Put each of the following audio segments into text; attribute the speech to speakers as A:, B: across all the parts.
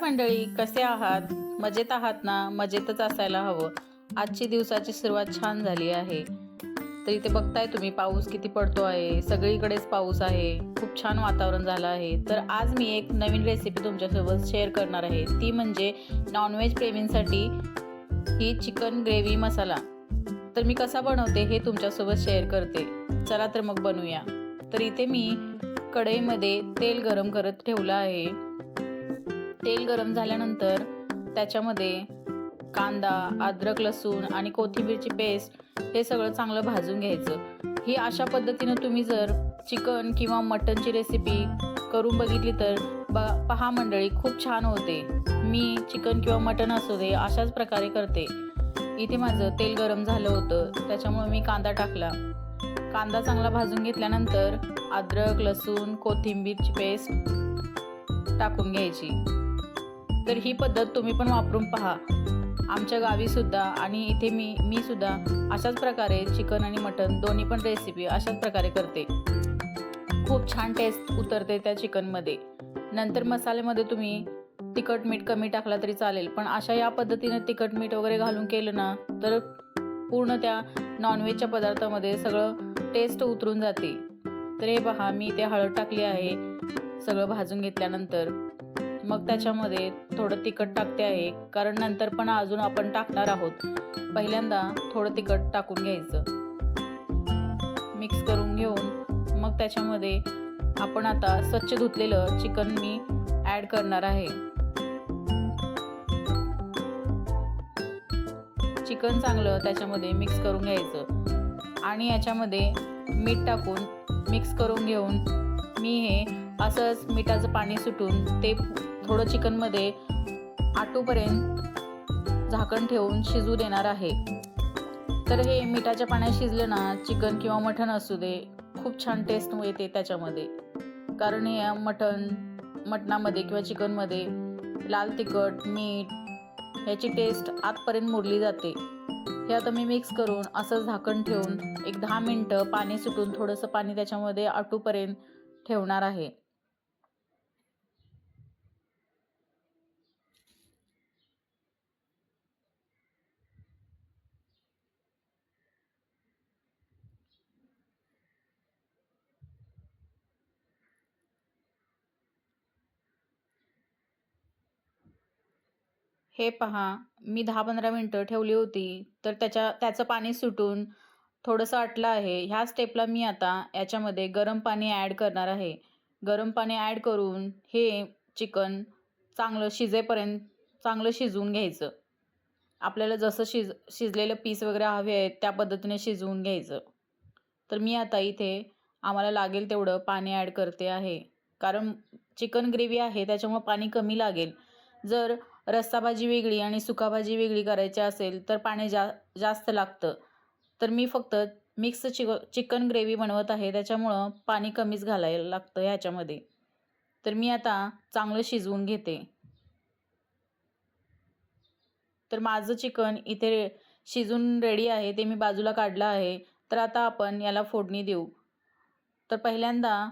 A: मंडळी, कसे आहात? मजेत आहात ना? मजेतच असायला हवं. आजची दिवसाची सुरुवात छान झाली आहे. तर इथे बघताय तुम्ही पाऊस किती पडतो आहे. सगळीकडेच पाऊस आहे. खूप छान वातावरण झालं आहे. तर आज मी एक नवीन रेसिपी तुमच्यासोबत शेअर करणार आहे. ती म्हणजे नॉनव्हेज प्रेमींसाठी ही चिकन ग्रेव्ही मसाला. तर मी कसा बनवते हे तुमच्यासोबत शेअर करते. चला तर मग बनवूया. तर इथे मी कढईमध्ये तेल गरम करत ठेवलं आहे. तेल गरम झाल्यानंतर त्याच्यामध्ये कांदा, अद्रक, लसूण आणि कोथिंबीरची पेस्ट हे सगळं चांगलं भाजून घ्यायचं. ही अशा पद्धतीनं तुम्ही जर चिकन किंवा मटनची रेसिपी करून बघितली तर पहा मंडळी, खूप छान होते. मी चिकन किंवा मटन असू दे अशाच प्रकारे करते. इथे माझं तेल गरम झालं होतं, त्याच्यामुळे मी कांदा टाकला. कांदा चांगला भाजून घेतल्यानंतर अद्रक, लसूण, कोथिंबीरची पेस्ट टाकून घ्यायची. तर ही पद्धत तुम्ही पण वापरून पहा. आमच्या गावी सुद्धा आणि इथे मी सुद्धा अशाच प्रकारे चिकन आणि मटन दोन्ही पण रेसिपी अशाच प्रकारे करते. खूप छान टेस्ट उतरते त्या चिकनमध्ये. नंतर मसाल्यामध्ये तुम्ही तिखट मीठ कमी टाकला तरी चालेल, पण अशा या पद्धतीने तिखट मीठ वगैरे घालून केलं ना तर पूर्ण त्या नॉनव्हेजच्या पदार्थामध्ये सगळं टेस्ट उतरून जाते. तर हे पहा, मी इथे हळद टाकली आहे. सगळं भाजून घेतल्यानंतर मग त्याच्यामध्ये थोडं तिखट टाकते आहे, कारण नंतर पण अजून आपण टाकणार आहोत. पहिल्यांदा थोडं तिखट टाकून घ्यायचं. मिक्स करून घेऊन मग त्याच्यामध्ये आपण आता स्वच्छ धुतलेलं चिकन मी ॲड करणार आहे. चिकन चांगलं त्याच्यामध्ये मिक्स करून घ्यायचं आणि याच्यामध्ये मीठ टाकून मिक्स करून घेऊन मी हे असंच मिठाचं पाणी सुटून ते थोडं चिकनमध्ये आटूपर्यंत झाकण ठेवून शिजू देणार आहे. तर हे मिठाच्या पाण्यात शिजलं ना, चिकन किंवा मटण असू दे, खूप छान टेस्ट येते त्याच्यामध्ये. कारण या मटणामध्ये किंवा चिकनमध्ये लाल तिखट, मीठ ह्याची टेस्ट आतपर्यंत मुरली जाते. हे आता मी मिक्स करून असं झाकण ठेवून एक 10 मिनटं पाणी सुटून थोडंसं पाणी त्याच्यामध्ये आटूपर्यंत ठेवणार आहे. हे पहा, मी 10-15 मिनटं ठेवली होती. तर त्याचं पाणी सुटून थोडंसं आटलं आहे. ह्या स्टेपला मी आता याच्यामध्ये गरम पाणी ॲड करणार आहे. गरम पाणी ॲड करून हे चिकन चांगलं शिजेपर्यंत चांगलं शिजवून घ्यायचं. आपल्याला जसं शिजलेलं पीस वगैरे हवे आहेत त्या पद्धतीने शिजवून घ्यायचं. तर मी आता इथे आम्हाला लागेल तेवढं पाणी ॲड करते आहे. कारण चिकन ग्रेव्ही आहे त्याच्यामुळं पाणी कमी लागेल. जर रस्सा भाजी वेगळी आणि सुका भाजी वेगळी करायची असेल तर पाणी जास्त लागतं. तर मी फक्त मिक्स चिकन ग्रेव्ही बनवत आहे, त्याच्यामुळं पाणी कमीच घालायला लागतं ह्याच्यामध्ये. तर मी आता चांगलं शिजवून घेते. तर माझं चिकन इथे शिजून रेडी आहे, ते मी बाजूला काढलं आहे. तर आता आपण याला फोडणी देऊ. तर पहिल्यांदा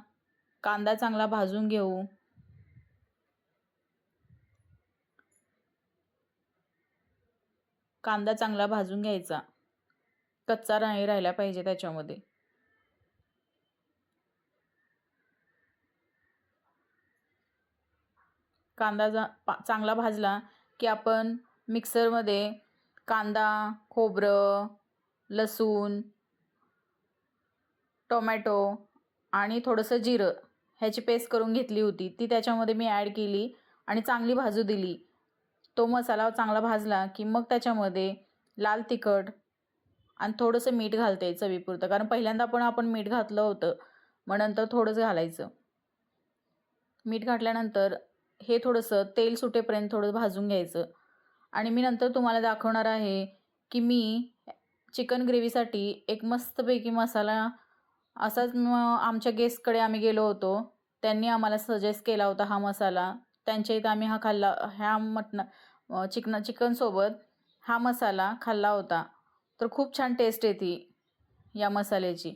A: कांदा चांगला भाजून घेऊ. कांदा चांगला भाजून घ्यायचा, कच्चा नाही राहिला पाहिजे त्याच्यामध्ये. कांदा चांगला भाजला की आपण मिक्सरमध्ये कांदा, खोबरं, लसूण, टोमॅटो आणि थोडंसं जिरं ह्याची पेस्ट करून घेतली होती, ती त्याच्यामध्ये मी ॲड केली आणि चांगली भाजू दिली. तो मसाला चांगला भाजला की मग त्याच्यामध्ये लाल तिखट आणि थोडंसं मीठ घालते चवीपुरतं, कारण पहिल्यांदा पण आपण मीठ घातलं होतं, मग नंतर थोडंसं घालायचं. मीठ घातल्यानंतर हे थोडंसं तेल सुटेपर्यंत थोडं भाजून घ्यायचं. आणि मी नंतर तुम्हाला दाखवणार आहे की मी चिकन ग्रेव्हीसाठी एक मस्तपैकी मसाला असाच आमच्या गेस्टकडे आम्ही गेलो होतो, त्यांनी आम्हाला सजेस्ट केला होता हा मसाला. त्यांच्या इथं आम्ही हा खाल्ला, ह्या चिकनसोबत हा मसाला खाल्ला होता. तर खूप छान टेस्ट येते या मसाल्याची.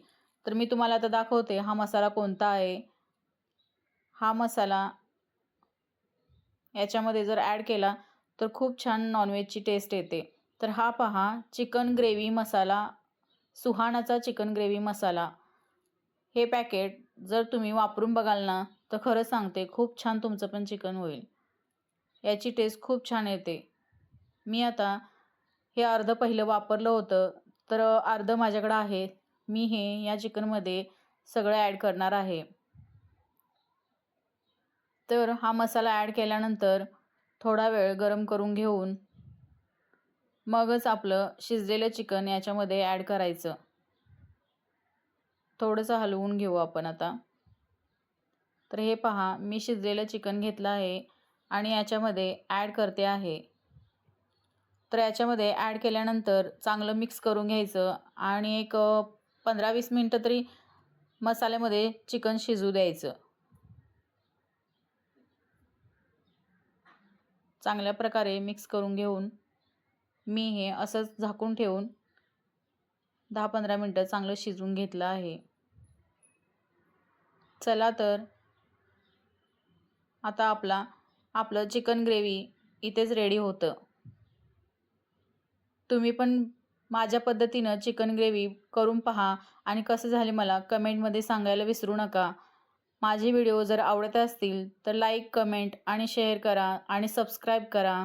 A: तर मी तुम्हाला आता दाखवते हा मसाला कोणता आहे. हा मसाला याच्यामध्ये जर ॲड केला तर खूप छान नॉनव्हेजची टेस्ट येते. तर हा पहा चिकन ग्रेव्ही मसाला, सुहानाचा चिकन ग्रेव्ही मसाला. हे पॅकेट जर तुम्ही वापरून बघाल ना तर खरं सांगते खूप छान तुमचं पण चिकन होईल. याची टेस्ट खूप छान येते. मी आता हे अर्धं पहिलं वापरलं होतं, तर अर्धं माझ्याकडं आहे. मी हे या चिकनमध्ये सगळं ॲड करणार आहे. तर हा मसाला ॲड केल्यानंतर थोडा वेळ गरम करून घेऊन मगच आपलं शिजलेलं चिकन याच्यामध्ये ॲड करायचं. थोडंसं हलवून घेऊ आपण आता. तर हे पहा मी शिजलेलं चिकन घेतलं आहे आणि याच्यामध्ये ॲड करते आहे. तर याच्यामध्ये ॲड केल्यानंतर चांगलं मिक्स करून घ्यायचं आणि एक 15-20 मिनटं तरी मसाल्यामध्ये चिकन शिजू द्यायचं. चांगल्या प्रकारे मिक्स करून घेऊन मी हे असंच झाकून ठेवून 10-15 मिनटं चांगलं शिजवून घेतलं आहे. चला तर आता आपलं चिकन ग्रेव्ही इथेच रेडी होतं. तुम्ही पण माझ्या पद्धतीनं चिकन ग्रेव्ही करून पहा आणि कसे झाले मला कमेंटमध्ये सांगायला विसरू नका. माझे व्हिडिओ जर आवडत असतील तर लाईक, कमेंट आणि शेअर करा आणि सबस्क्राईब करा.